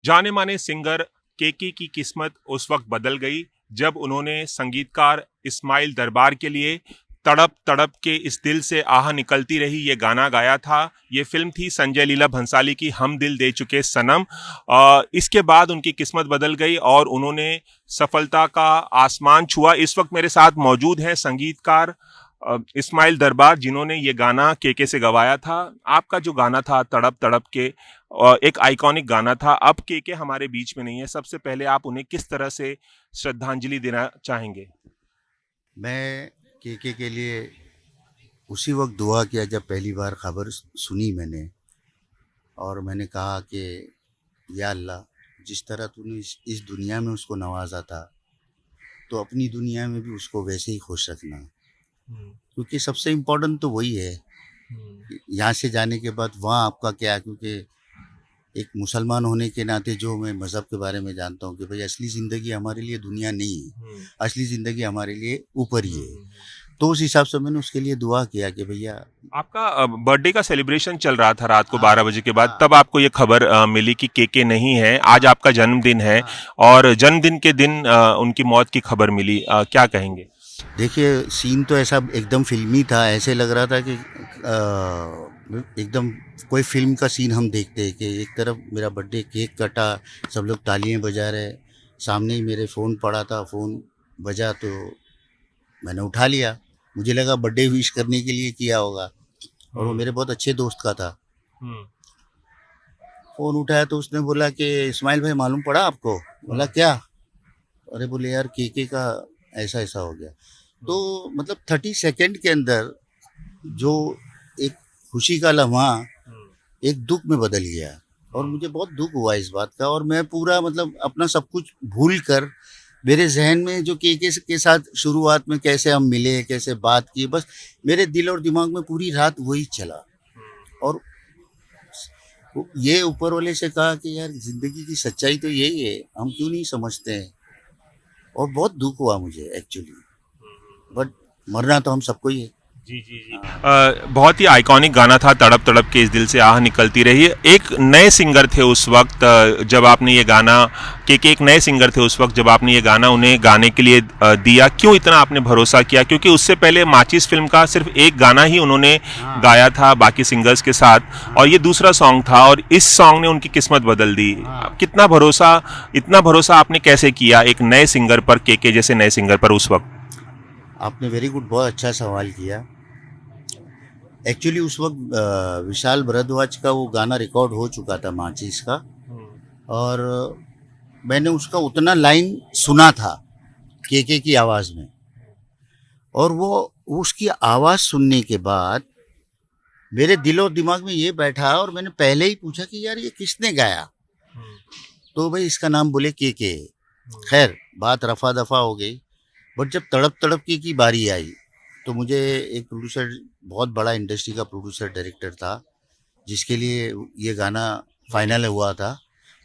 जाने माने सिंगर केके की किस्मत उस वक्त बदल गई जब उन्होंने संगीतकार इस्माइल दरबार के लिए तड़प तड़प के इस दिल से आह निकलती रही ये गाना गाया था। ये फिल्म थी संजय लीला भंसाली की हम दिल दे चुके सनम। इसके बाद उनकी किस्मत बदल गई और उन्होंने सफलता का आसमान छुआ। इस वक्त मेरे साथ मौजूद हैं संगीतकार इस्माइल दरबार, जिन्होंने ये गाना केके से गवाया था। आपका जो गाना था तड़प तड़प के, एक आइकॉनिक गाना था। अब केके हमारे बीच में नहीं है। सबसे पहले आप उन्हें किस तरह से श्रद्धांजलि देना चाहेंगे? मैं केके के लिए उसी वक्त दुआ किया जब पहली बार खबर सुनी मैंने, और मैंने कहा कि या अल्लाह, जिस तरह तूने इस दुनिया में उसको नवाजा था तो अपनी दुनिया में भी उसको वैसे ही खुश रखना, क्योंकि सबसे इम्पोर्टेंट तो वही है। यहाँ से जाने के बाद वहाँ आपका क्या, क्योंकि एक मुसलमान होने के नाते जो मैं मज़हब के बारे में जानता हूँ कि भाई असली ज़िंदगी हमारे लिए दुनिया नहीं है, असली ज़िंदगी हमारे लिए ऊपर ही है। तो उस हिसाब से मैंने उसके लिए दुआ किया कि भैया। आपका बर्थडे का सेलिब्रेशन चल रहा था रात को 12 बजे के बाद, तब आपको ये खबर मिली कि केके नहीं है। आज आपका जन्मदिन है और जन्मदिन के दिन उनकी मौत की खबर मिली। क्या कहेंगे? देखिए, सीन तो ऐसा एकदम फिल्मी था, ऐसे लग रहा था कि एकदम कोई फिल्म का सीन हम देखते हैं कि एक तरफ मेरा बर्थडे, केक कटा, सब लोग तालियां बजा रहे, सामने ही मेरे फ़ोन पड़ा था, फ़ोन बजा तो मैंने उठा लिया। मुझे लगा बर्थडे विश करने के लिए किया होगा, और वो मेरे बहुत अच्छे दोस्त का था। फ़ोन उठाया तो उसने बोला कि इस्माइल भाई, मालूम पड़ा आपको? बोला क्या? अरे बोले यार, केके का ऐसा ऐसा हो गया। तो मतलब 30 सेकंड के अंदर जो एक खुशी का लम्हा एक दुख में बदल गया, और मुझे बहुत दुख हुआ इस बात का। और मैं पूरा मतलब अपना सब कुछ भूल कर, मेरे जहन में जो केके के साथ शुरुआत में कैसे हम मिले, कैसे बात की, बस मेरे दिल और दिमाग में पूरी रात वही चला। और ये ऊपर वाले से कहा कि यार, ज़िंदगी की सच्चाई तो यही है, हम क्यों नहीं समझते हैं। और बहुत दुख हुआ मुझे एक्चुअली, बट मरना तो हम सबको ही है। जी जी जी। बहुत ही आइकॉनिक गाना था तड़प तड़प के इस दिल से आह निकलती रही। एक नए सिंगर थे उस वक्त जब आपने ये गाना, केके एक नए सिंगर थे उस वक्त जब आपने ये गाना उन्हें गाने के लिए दिया। क्यों इतना आपने भरोसा किया? क्योंकि उससे पहले माचिस फिल्म का सिर्फ एक गाना ही उन्होंने गाया था बाकी सिंगर्स के साथ, और ये दूसरा सॉन्ग था, और इस सॉन्ग ने उनकी किस्मत बदल दी। कितना भरोसा, इतना भरोसा आपने कैसे किया एक नए सिंगर पर, केके जैसे नए सिंगर पर उस वक्त? आपने वेरी गुड, बहुत अच्छा सवाल किया। एक्चुअली उस वक्त विशाल भरद्वाज का वो गाना रिकॉर्ड हो चुका था माचिस का, और मैंने उसका उतना लाइन सुना था केके की आवाज़ में, और वो उसकी आवाज़ सुनने के बाद मेरे दिल और दिमाग में ये बैठा, और मैंने पहले ही पूछा कि यार ये किसने गाया, तो भाई इसका नाम बोले केके। खैर, बात रफा दफा हो गई। बट जब तड़प तड़प की बारी आई तो मुझे एक प्रोड्यूसर, बहुत बड़ा इंडस्ट्री का प्रोड्यूसर डायरेक्टर था, जिसके लिए ये गाना फाइनल हुआ था।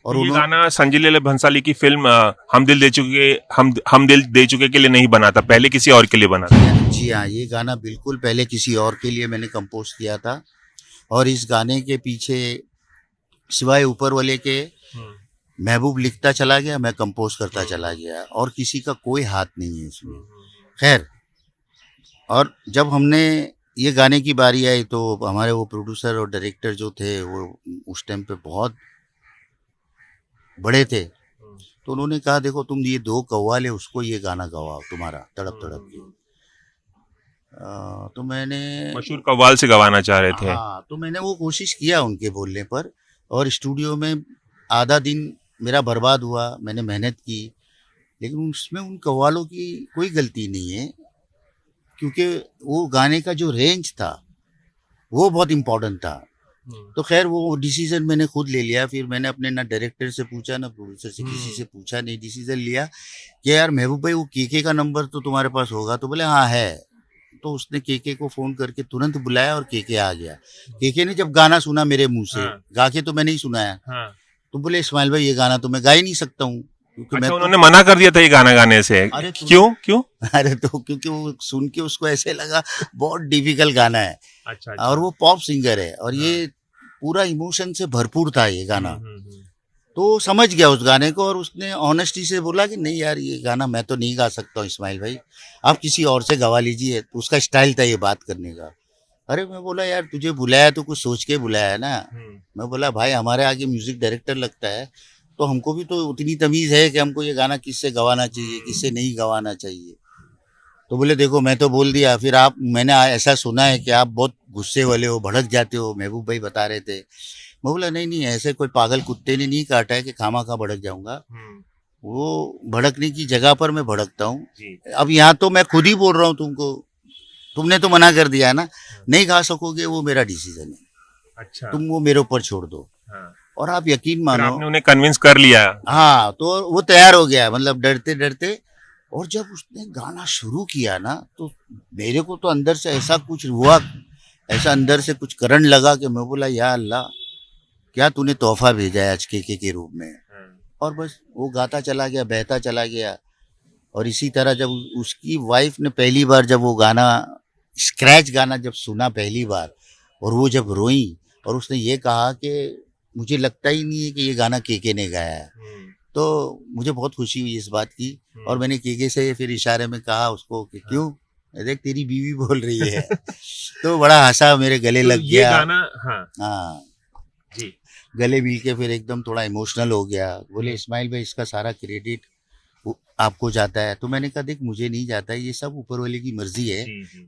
और ये गाना संजय लीला भंसाली की फिल्म हम दिल दे चुके के लिए नहीं बना था, पहले किसी और के लिए बना था। जी हाँ, ये गाना बिल्कुल पहले किसी और के लिए मैंने कंपोज किया था, और इस गाने के पीछे सिवाय ऊपर वाले के महबूब लिखता चला गया, मैं कंपोज करता चला गया, और किसी का कोई हाथ नहीं है इसमें। खैर, और जब हमने ये गाने की बारी आई तो हमारे वो प्रोड्यूसर और डायरेक्टर जो थे वो उस टाइम पे बहुत बड़े थे, तो उन्होंने कहा देखो, तुम ये दो कव्वाल है, उसको ये गाना गवाओ तुम्हारा तड़प तड़प के। तो मैंने मशहूर कव्वाल से गवाना चाह रहे थे। हाँ, तो मैंने वो कोशिश किया उनके बोलने पर, और स्टूडियो में आधा दिन मेरा बर्बाद हुआ, मैंने मेहनत की, लेकिन उसमें उन कव्वालों की कोई गलती नहीं है, क्योंकि वो गाने का जो रेंज था वो बहुत इम्पोर्टेंट था। तो खैर, वो डिसीजन मैंने खुद ले लिया। फिर मैंने अपने ना डायरेक्टर से पूछा, ना प्रोड्यूसर से, किसी से पूछा नहीं, डिसीजन लिया कि यार महबूब भाई, वो केके का नंबर तो तुम्हारे पास होगा? तो बोले हाँ है। तो उसने केके को फ़ोन करके तुरंत बुलाया, और केके आ गया। केके ने जब गाना सुना मेरे मुंह से, गा के तो मैंने ही सुनाया, तो बोले इस्माइल भाई, ये गाना तो मैं गा ही नहीं सकता हूँ, क्योंकि अच्छा, मैं उन्होंने मना कर दिया था ये गाना गाने से? अरे क्यों क्यों? अरे तो क्योंकि वो सुन के उसको ऐसे लगा बहुत डिफिकल्ट गाना है। अच्छा। और वो पॉप सिंगर है, और ये पूरा इमोशन से भरपूर था ये गाना। तो वो समझ गया उस गाने को और उसने ऑनेस्टी से बोला कि नहीं यार ये गाना मैं तो नहीं गा सकता हूँ इस्माइल भाई, आप किसी और से गवा लीजिए। तो उसका स्टाइल था ये बात करने का। अरे मैं बोला यार तुझे बुलाया तो कुछ सोच के बुलाया है ना। मैं बोला भाई हमारे आगे म्यूजिक डायरेक्टर लगता है तो हमको भी तो उतनी तमीज़ है कि हमको ये गाना किससे गवाना चाहिए किससे नहीं गवाना चाहिए। तो बोले देखो मैं तो बोल दिया, फिर आप मैंने ऐसा सुना है कि आप बहुत गुस्से वाले हो, भड़क जाते हो, महबूब भाई बता रहे थे। मैं बोला नहीं नहीं ऐसे कोई पागल कुत्ते ने नहीं काटा है कि खामा खा भड़क जाऊंगा। वो भड़कने की जगह पर मैं भड़कता हूँ। अब यहाँ तो मैं खुद ही बोल रहा हूँ तुमको, तुमने तो मना कर दिया है ना, नहीं गा सकोगे वो मेरा डिसीजन है, अच्छा। तुम वो मेरे ऊपर छोड़ दो। हाँ। और आप यकीन फिर मानो, आपने उन्हें कन्विंस कर लिया। हाँ तो वो तैयार हो गया मतलब डरते डरते। और जब उसने गाना शुरू किया ना तो मेरे को तो अंदर से ऐसा कुछ हुआ, ऐसा अंदर से कुछ करंट लगा कि मैं बोला या अल्लाह क्या तूने तोहफा भेजा है आज के रूप में। और बस वो गाता चला गया, बहता चला गया। और इसी तरह जब उसकी वाइफ ने पहली बार जब वो गाना स्क्रैच गाना जब सुना पहली बार और वो जब रोई और उसने ये कहा कि मुझे लगता ही नहीं है कि ये गाना के ने गाया है, तो मुझे बहुत खुशी हुई इस बात की। और मैंने के से फिर इशारे में कहा उसको कि क्यों, देख तेरी बीवी बोल रही है। तो बड़ा हंसा, मेरे गले तो लग ये गया। गाना, हाँ हाँ जी, गले मिल के फिर एकदम थोड़ा इमोशनल हो गया। बोले इस्माइल भाई इसका सारा क्रेडिट आपको जाता है। तो मैंने कहा देख मुझे नहीं जाता है, ये सब ऊपर वाले की मर्जी है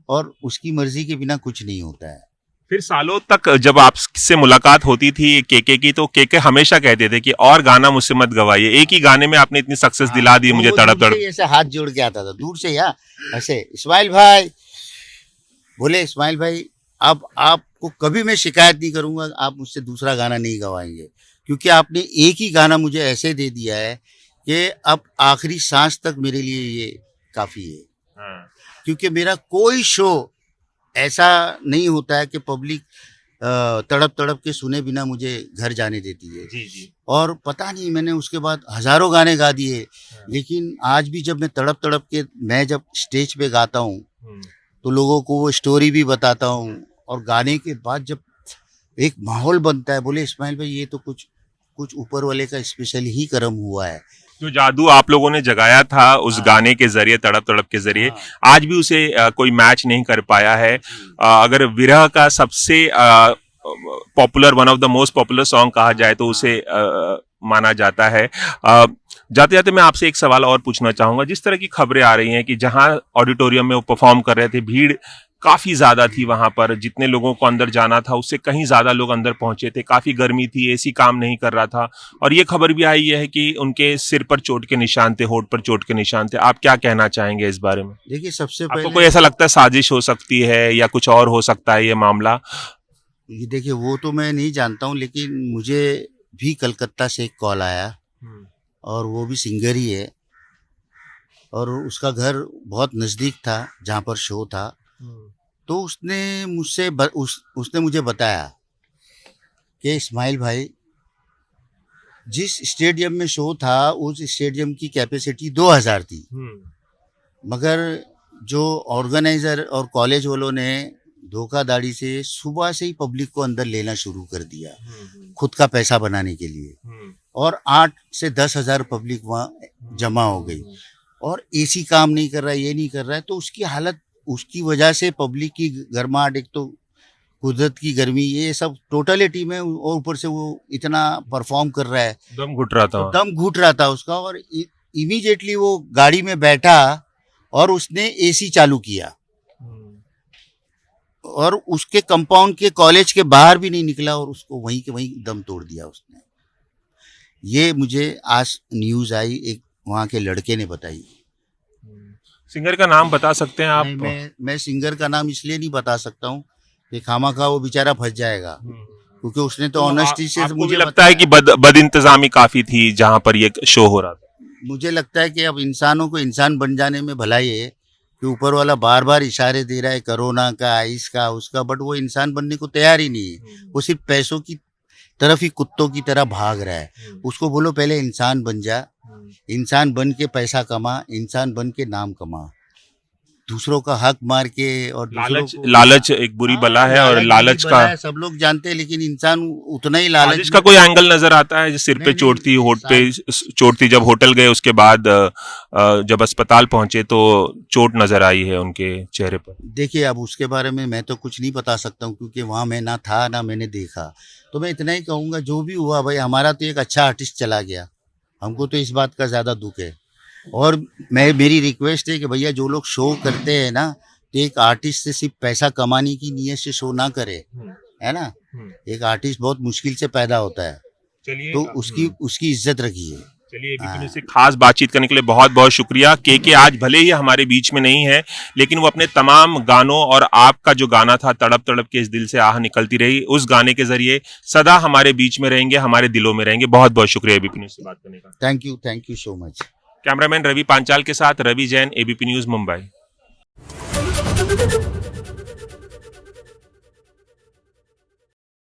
और उसकी मर्जी के बिना कुछ नहीं होता है। फिर सालों तक जब आपसे मुलाकात होती थी केके की तो केके हमेशा कहते थे कि और गाना मुझसे मत गवाइए, एक ही गाने में आपने इतनी सक्सेस दिला दी मुझे तड़प तड़प। ऐसे हाथ जोड़ के आता था दूर से, या ऐसे इस्माइल भाई, बोले इस्माइल भाई अब आपको कभी मैं शिकायत नहीं करूंगा, आप मुझसे दूसरा गाना नहीं गवाएंगे क्योंकि आपने एक ही गाना मुझे ऐसे दे दिया है कि अब आखिरी सांस तक मेरे लिए ये काफी है। क्योंकि मेरा कोई शो ऐसा नहीं होता है कि पब्लिक तड़प तड़प के सुने बिना मुझे घर जाने देती है। जी। और पता नहीं मैंने उसके बाद हजारों गाने गा दिए, लेकिन आज भी जब मैं तड़प तड़प के मैं जब स्टेज पे गाता हूँ तो लोगों को वो स्टोरी भी बताता हूँ। और गाने के बाद जब एक माहौल बनता है, बोले इस्माइल भाई ये तो कुछ ऊपर वाले का स्पेशल ही कर्म हुआ है। जो जादू आप लोगों ने जगाया था उस गाने के जरिए, तड़प तड़प के जरिए, आज भी उसे कोई मैच नहीं कर पाया है। अगर विरह का सबसे popular, one of the most popular song कहा जाए तो उसे माना जाता है। जाते जाते मैं आपसे एक सवाल और पूछना चाहूंगा। जिस तरह की खबरें आ रही हैं कि जहां ऑडिटोरियम में वो परफॉर्म कर रहे थे भीड़ काफी ज्यादा थी, वहां पर जितने लोगों को अंदर जाना था उससे कहीं ज्यादा लोग अंदर पहुंचे थे, काफी गर्मी थी, एसी काम नहीं कर रहा था, और ये खबर भी आई है कि उनके सिर पर चोट के निशान थे, होठ पर चोट के निशान थे। आप क्या कहना चाहेंगे इस बारे में? देखिए सबसे आपको पहले कोई ऐसा लगता है साजिश हो सकती है या कुछ और हो सकता है ये मामला? ये देखिए वो तो मैं नहीं जानता हूँ, लेकिन मुझे भी कलकत्ता से एक कॉल आया और वो भी सिंगर ही है और उसका घर बहुत नज़दीक था जहाँ पर शो था। तो उसने मुझसे उसने मुझे बताया कि इस्माइल भाई जिस स्टेडियम में शो था उस स्टेडियम की कैपेसिटी 2000 थी, मगर जो ऑर्गेनाइजर और कॉलेज वालों ने धोखाधड़ी से सुबह से ही पब्लिक को अंदर लेना शुरू कर दिया खुद का पैसा बनाने के लिए, और 8 से 10 हज़ार पब्लिक वहाँ जमा हो गई और एसी काम नहीं कर रहा है, ये नहीं कर रहा है। तो उसकी हालत, उसकी वजह से पब्लिक की गर्माहट, एक तो कुदरत की गर्मी, ये सब टोटलिटी में, और ऊपर से वो इतना परफॉर्म कर रहा है, दम घुट रहा था, दम घुट रहा था उसका। और इमीडिएटली वो गाड़ी में बैठा और उसने एसी चालू किया और उसके कंपाउंड के कॉलेज के बाहर भी नहीं निकला और उसको वहीं के वहीं दम तोड़ दिया उसने। ये मुझे आज न्यूज़ आई, एक वहाँ के लड़के ने बताई। सिंगर का नाम बता सकते हैं आप? मैं सिंगर का नाम इसलिए नहीं बता सकता हूँ कि खामाखा वो बेचारा फंस जाएगा, क्योंकि उसने तो ऑनेस्टी से मुझे लगता है कि बद इंतजामी काफी थी जहां पर ये शो हो रहा था। मुझे लगता है कि अब इंसानों को इंसान बन जाने में भलाई है कि ऊपर वाला बार बार इशारे दे रहा है कोरोना का, इसका, उसका, बट वो इंसान बनने को तैयार ही नहीं है। वो सिर्फ पैसों की तरफ ही कुत्तों की तरह भाग रहा है। उसको बोलो पहले इंसान बन जा, इंसान बन के पैसा कमा, इंसान बन के नाम कमा। दूसरों का हक मार के और लालच दूसरों को लालच एक बुरी बला है, और बुरी लालच बला का है, सब लोग जानते हैं, लेकिन इंसान उतना ही लालच साजिश का में- कोई एंगल नजर आता है? जो सिर पे नहीं, चोट थी, नहीं, होठ पे चोट थी, जब होटल गए उसके बाद जब अस्पताल पहुंचे तो चोट नजर आई है उनके चेहरे पर। देखिए, अब उसके बारे में मैं तो कुछ नहीं बता सकता हूँ, क्योंकि वहाँ मैं ना था ना मैंने देखा। तो मैं इतना ही कहूँगा, जो भी हुआ भाई, हमारा तो एक अच्छा आर्टिस्ट चला गया, हमको तो इस बात का ज़्यादा दुख है। और मेरी रिक्वेस्ट है कि भैया जो लोग शो करते हैं ना, तो एक आर्टिस्ट से सिर्फ पैसा कमाने की नीयत से शो ना करे, है ना। एक आर्टिस्ट बहुत मुश्किल से पैदा होता है, चलिए, तो उसकी इज्जत रखिए। चलिए एबीपी न्यूज़ से खास बातचीत करने के लिए बहुत बहुत शुक्रिया। के आज भले ही हमारे बीच में नहीं है, लेकिन वो अपने तमाम गानों और आपका जो गाना था तड़प तड़प के इस दिल से आह निकलती रही, उस गाने के जरिए सदा हमारे बीच में रहेंगे, हमारे दिलों में रहेंगे। बहुत बहुत शुक्रिया एबीपी न्यूज़ से बात करने का। Thank you so much. Cameraman Ravi Panchal के साथ रवि जैन, एबीपी न्यूज़, मुंबई।